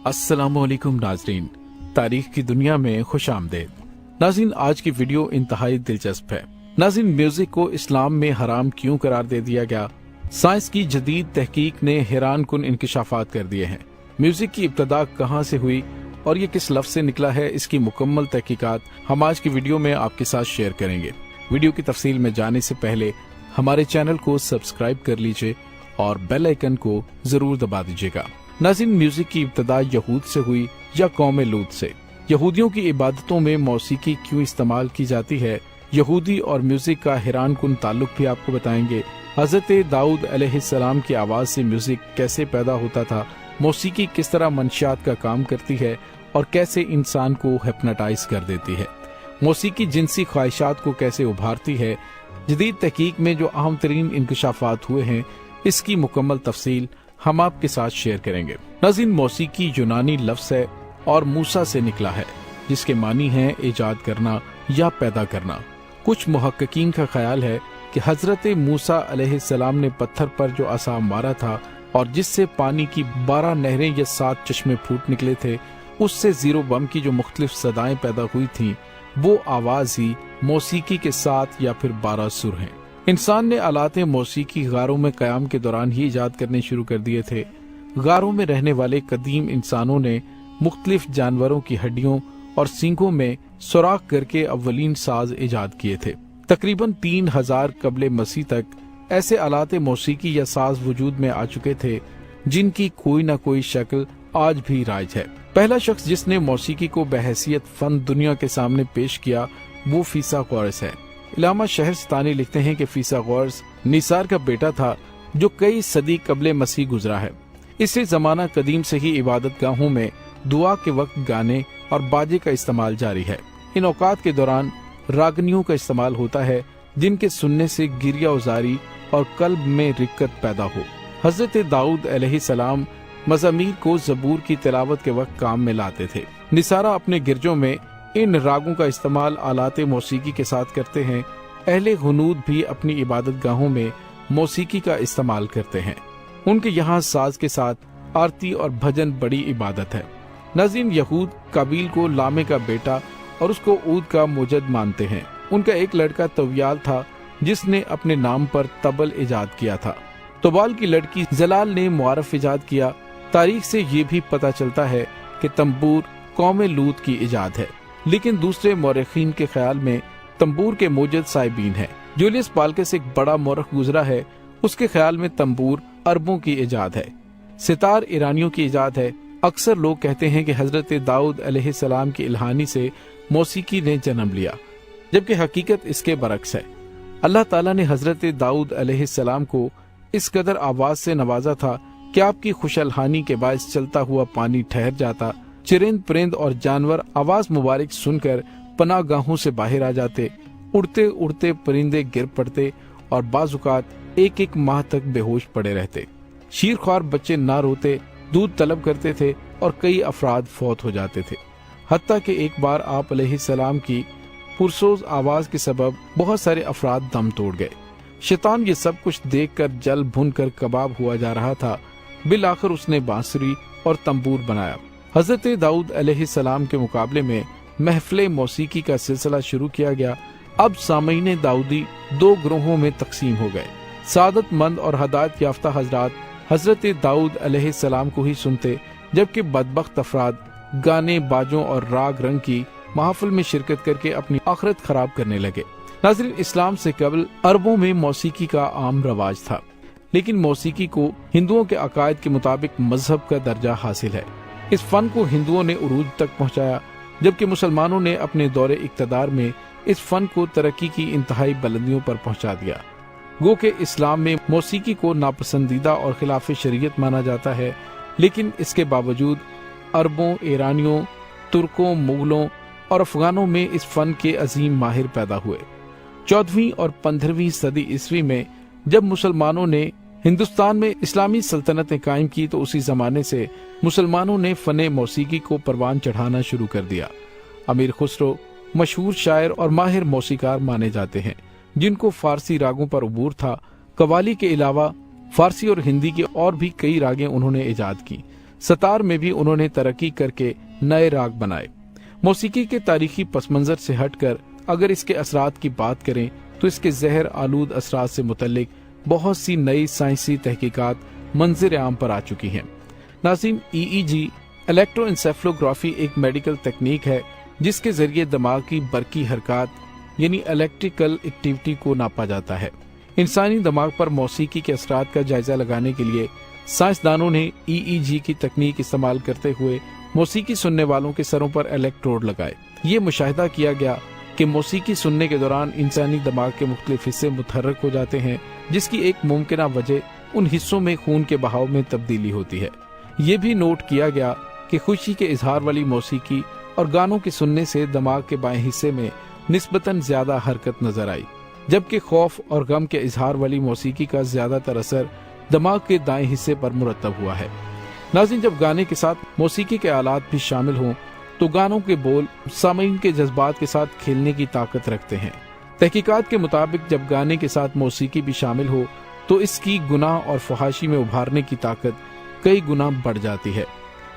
अस्सलाम वालेकुम नाजरीन, तारीख की दुनिया में खुश आमदेद। नाज़रीन, आज की वीडियो इंतहाई दिलचस्प है। नाज़रीन, म्यूजिक को इस्लाम में हराम क्यों करार दे दिया गया? साइंस की जदीद तहकीक ने हैरान कुन इंकिशाफात कर दिए हैं। म्यूजिक की इब्तदा कहाँ से हुई और ये किस लफ्ज से निकला है, इसकी मुकम्मल तहकीकात हम आज की वीडियो में आपके साथ शेयर करेंगे। वीडियो की तफसील में जाने से पहले हमारे चैनल को सब्सक्राइब कर लीजिए और बेल आइकन को जरूर दबा दीजिएगा। नाज़रीन, म्यूजिक की इब्तदा यहूद से हुई या कौम लूत से? यहूदियों की इबादतों में मौसीकी क्यों इस्तेमाल की जाती है? यहूदी और म्यूजिक का हैरान कुन ताल्लुक भी आपको बताएंगे। हजरत दाऊद अलैहिस्सलाम की आवाज से म्यूजिक कैसे पैदा होता था? मौसीकी किस तरह मंशियात का काम करती है और कैसे इंसान को हिप्नोटाइज कर देती है? मौसीकी जिनसी ख्वाहिशात को कैसे उभारती है? जदीद तहकीक में जो अहम तरीन इंकशाफात हुए हैं, इसकी मुकम्मल तफसील हम आपके साथ शेयर करेंगे। नाज़रीन, मौसीकी यूनानी लफ्ज़ है और मूसा से निकला है, जिसके मानी है इजाद करना या पैदा करना। कुछ मुहक्किकीन का ख्याल है कि हजरत मूसा अलैहिस्सलाम ने पत्थर पर जो असा मारा था और जिससे पानी की 12 नहरें या 7 चश्मे फूट निकले थे, उससे जीरो बम की जो मुख्तलिफ सदाएं पैदा हुई थीं, वो आवाज ही मौसीकी के 7 या फिर 12 सुर हैं। इंसान ने आलाते मौसीकी गारों में कयाम के दौरान ही इजाद करने शुरू कर दिए थे। गारों में रहने वाले कदीम इंसानों ने मुख्तलिफ जानवरों की हड्डियों और सींगों में सुराख करके अव्वलीन साज इजाद किए थे। तकरीबन 3000 कबले मसीह तक ऐसे आलाते मौसीकी या साज वजूद में आ चुके थे, जिनकी कोई न कोई शक्ल आज भी राइज है। पहला शख्स जिसने मौसीकी को बहैसियत फन दुनिया के सामने पेश किया, वो फिसागोरस है। इलामा शहरस्तानी लिखते हैं कि फिसागोरस निसार का बेटा था, जो कई सदी कबले मसीह गुजरा है। इससे जमाना कदीम से ही इबादत गाहों में दुआ के वक्त गाने और बाजे का इस्तेमाल जारी है। इन औकात के दौरान रागनियों का इस्तेमाल होता है, जिनके सुनने से गिरिया उजारी और कल्ब में रिक्कत पैदा हो। हजरत दाऊद अलैहिस्सलाम मज़ामीर को ज़बूर की तिलावत के वक्त काम में लाते थे। निसारा अपने गिरजों में इन रागों का इस्तेमाल आलाते मौसीकी के साथ करते हैं। अहले हुनूद भी अपनी इबादत गाहों में मौसीकी का इस्तेमाल करते हैं। उनके यहाँ साज के साथ आरती और भजन बड़ी इबादत है। नाज़रीन, यहूद काबील को लामे का बेटा और उसको ऊद का मुजद मानते हैं। उनका एक लड़का तव्याल था, जिसने अपने नाम पर तबल इजाद किया था। तुबाल की लड़की जलाल ने मुआरफ इजाद किया। तारीख से ये भी पता चलता है कि तंबूर कौम लूत की इजाद है, लेकिन दूसरे मौरखीन के ख्याल में तंबूर के मोजद साइबीन है। जूलियस पाल्कस एक बड़ा मौरख गुजरा है, उसके ख्याल में तंबूर अरबों की इजाद है। सितार ईरानियों की इजाद है। अक्सर लोग कहते हैं कि हजरत दाऊद अलैहिस्सलाम की इल्हानी से मौसीकी ने जन्म लिया, जबकि हकीकत इसके बरक्स है। अल्लाह ताला ने हजरत दाऊद अलैहिस्सलाम को इस कदर आवाज से नवाजा था कि आपकी खुशलहानी के बायस चलता हुआ पानी ठहर जाता। चिरिंद परिंद और जानवर आवाज मुबारक सुनकर पनाह गाहों से बाहर आ जाते। उड़ते उड़ते परिंदे गिर पड़ते और बाजुकात एक एक माह तक बेहोश पड़े रहते। शीरख्वार बच्चे ना रोते, दूध तलब करते थे और कई अफराद फौत हो जाते थे। हत्ता कि एक बार आप अलैहिस्सलाम की पुरसोज आवाज के सबब बहुत सारे अफराद दम तोड़ गए। शैतान ये सब कुछ देखकर जल भुन कर कबाब हुआ जा रहा था। बिल आखिर उसने बांसुरी और तंबूर बनाया। हजरत दाऊद अलैहिस्सलाम के मुकाबले में महफिल मौसीकी का सिलसिला शुरू किया गया। अब सामईन दाऊदी 2 ग्रोहों में तकसीम हो गए। सादत मंद और हदायत याफ्ता हजरात हजरत दाऊद अलैहिस्सलाम को ही सुनते, जबकि बदबख्त अफराद गाने, बाजों और राग रंग की महफिल में शिरकत करके अपनी आखिरत खराब करने लगे। नाज़रीन, इस्लाम से कबल अरबों में मौसीकी का आम रवाज था, लेकिन मौसीकी को हिंदुओं के अकायद के मुताबिक मजहब का दर्जा हासिल है। इस फन को हिंदुओं ने उरूज तक पहुंचाया, जबकि मुसलमानों ने अपने दौरे इक्तदार में इस फन को तरक्की की इंतहाई बुलंदियों पर पहुंचा दिया। गो के इस्लाम में मौसीकी को नापसंदीदा और खिलाफ शरीयत माना जाता है, लेकिन इसके बावजूद अरबों, ईरानियों, तुर्कों, मुगलों और अफगानों में इस फन के अजीम माहिर पैदा हुए। 14वीं और 15वीं सदी ईस्वी में जब मुसलमानों ने हिंदुस्तान में इस्लामी सल्तनतें कायम की, तो उसी जमाने से मुसलमानों ने फने मौसीकी को परवान चढ़ाना शुरू कर दिया। अमीर खुसरो मशहूर शायर और माहिर मौसीकार माने जाते हैं, जिनको फारसी रागों पर उबूर था। कवाली के अलावा फारसी और हिंदी की और भी कई रागें उन्होंने इजाद की। सतार में भी उन्होंने तरक्की करके नए राग बनाए। मौसीकी के तारीखी पस मंजर से हटकर अगर इसके असरात की बात करें तो इसके जहर आलूद असरात से मुतल्लिक बहुत सी नई साइंसी तहकीकात मंजर आम पर आ चुकी हैं। नाज़रीन, EEG इलेक्ट्रोएन्सेफलोग्राफी एक मेडिकल तकनीक है जिसके जरिए दिमाग की बरकी हरकत यानी इलेक्ट्रिकल एक्टिविटी को नापा जाता है। इंसानी दिमाग पर मौसीकी के असरात का जायजा लगाने के लिए साइंसदानों ने EEG की तकनीक इस्तेमाल करते हुए मौसीकी सुनने वालों के सरों पर इलेक्ट्रोड लगाए। ये मुशाहिदा किया गया कि मौसीकी सुनने के दौरान इंसानी दिमाग के मुख्तलिफ हिस्से मुतहर्रिक हो जाते हैं, जिसकी एक मुमकिना वजह उन हिस्सों में खून के बहाव में तब्दीली होती है। ये भी नोट किया गया कि खुशी के इजहार वाली मौसीकी और गानों के सुनने से दिमाग के बाएं हिस्से में निस्बतन ज्यादा हरकत नजर आई, जबकि खौफ और गम के इजहार वाली मौसीकी का ज्यादातर असर दिमाग के दाएं हिस्से पर मुरतब हुआ है। नाज़रीन, जब गाने के साथ मौसीकी के आलात भी शामिल हों तो गानों के बोल सामीन के जज्बात के साथ खेलने की ताकत रखते हैं। तहकीकात के मुताबिक जब गाने के साथ मौसीकी भी शामिल हो तो इसकी गुनाह और फहाशी में उभारने की ताकत कई गुना बढ़ जाती है।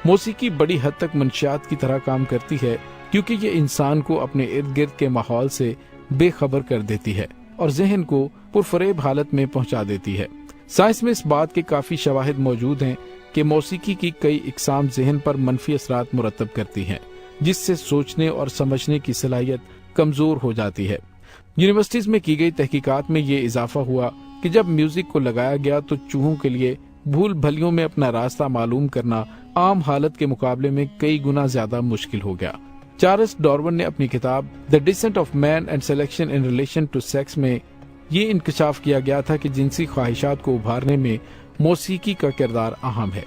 मौसीकी बड़ी हद तक मंशियात की तरह काम करती है क्योंकि ये इंसान को अपने इर्द गिर्द के माहौल से बेखबर कर देती है और जहन को पुरफरेब हालत में पहुंचा देती है। साइंस में इस बात के काफी शवाहिद मौजूद हैं कि मौसीकी की कई इकसाम जहन पर मनफी असरात मुरतब करती हैं, जिससे सोचने और समझने की सलाहियत कमजोर हो जाती है। यूनिवर्सिटीज में की गई तहकीकात में ये इजाफा हुआ कि जब म्यूजिक को लगाया गया तो चूहों के लिए भूल भलियों में अपना रास्ता मालूम करना आम हालत के मुकाबले में कई गुना ज्यादा मुश्किल हो गया। चार्ल्स डार्विन ने अपनी किताब the descent of man and selection in relation to sex में ये इंकशाफ किया गया था कि जिनसी ख्वाहिशात को उभारने में मौसीकी का किरदार अहम है,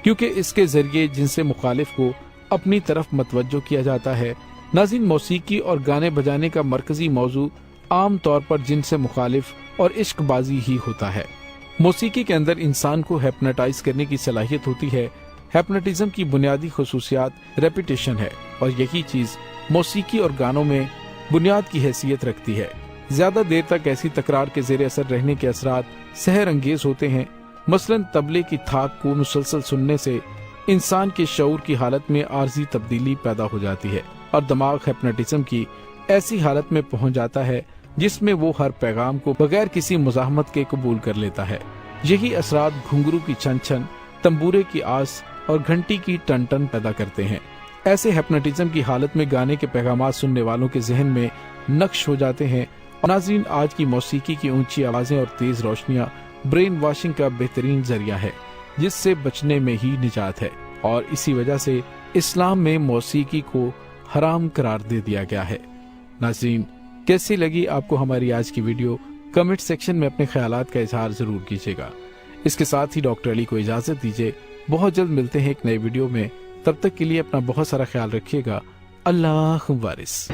क्योंकि इसके जरिए जिनसे मुखालिफ को अपनी तरफ मतवज्जो किया जाता है। नाज़रीन, मौसीकी और गाने बजाने का मरकजी मौजू आम तौर पर जिनसे मुखालिफ और इश्कबाजी ही होता है। मौसीकी के अंदर इंसान को हिप्नोटाइज करने की सलाहियत होती है। हिप्नोटिज्म की बुनियादी खुसूसियात रेपिटेशन है और यही चीज मौसीकी और गानों में बुनियाद की हैसियत रखती है। ज्यादा देर तक ऐसी तकरार के जेर असर रहने के असरात सहर अंगेज होते हैं। मसलन तबले की थाक को मुसलसल सुनने से इंसान के शऊर की हालत में आर्जी तब्दीली पैदा हो जाती है और दिमाग हिप्नोटिज्म की ऐसी हालत में पहुंच जाता है जिसमें वो हर पैगाम को बगैर किसी मुजाहमत के कबूल कर लेता है। यही असरात घुंघरू की छन छन, तंबूरे की आस और घंटी की टन टन पैदा करते हैं। ऐसे हिप्नोटिज्म की हालत में गाने के पैगाम सुनने वालों के जहन में नक्श हो जाते हैं। नाज़रीन, आज की मौसीकी की ऊंची आवाजें और तेज रोशनियां ब्रेन वॉशिंग का बेहतरीन जरिया है जिससे बचने में ही निजात है और इसी वजह से इस्लाम में मौसीकी को हराम करार दे दिया गया है। नाज़रीन, कैसी लगी आपको हमारी आज की वीडियो? कमेंट सेक्शन में अपने ख्यालात का इजहार जरूर कीजिएगा। इसके साथ ही डॉक्टर अली को इजाजत दीजिए। बहुत जल्द मिलते हैं एक नए वीडियो में। तब तक के लिए अपना बहुत सारा ख्याल रखिएगा। अल्लाह वारिस।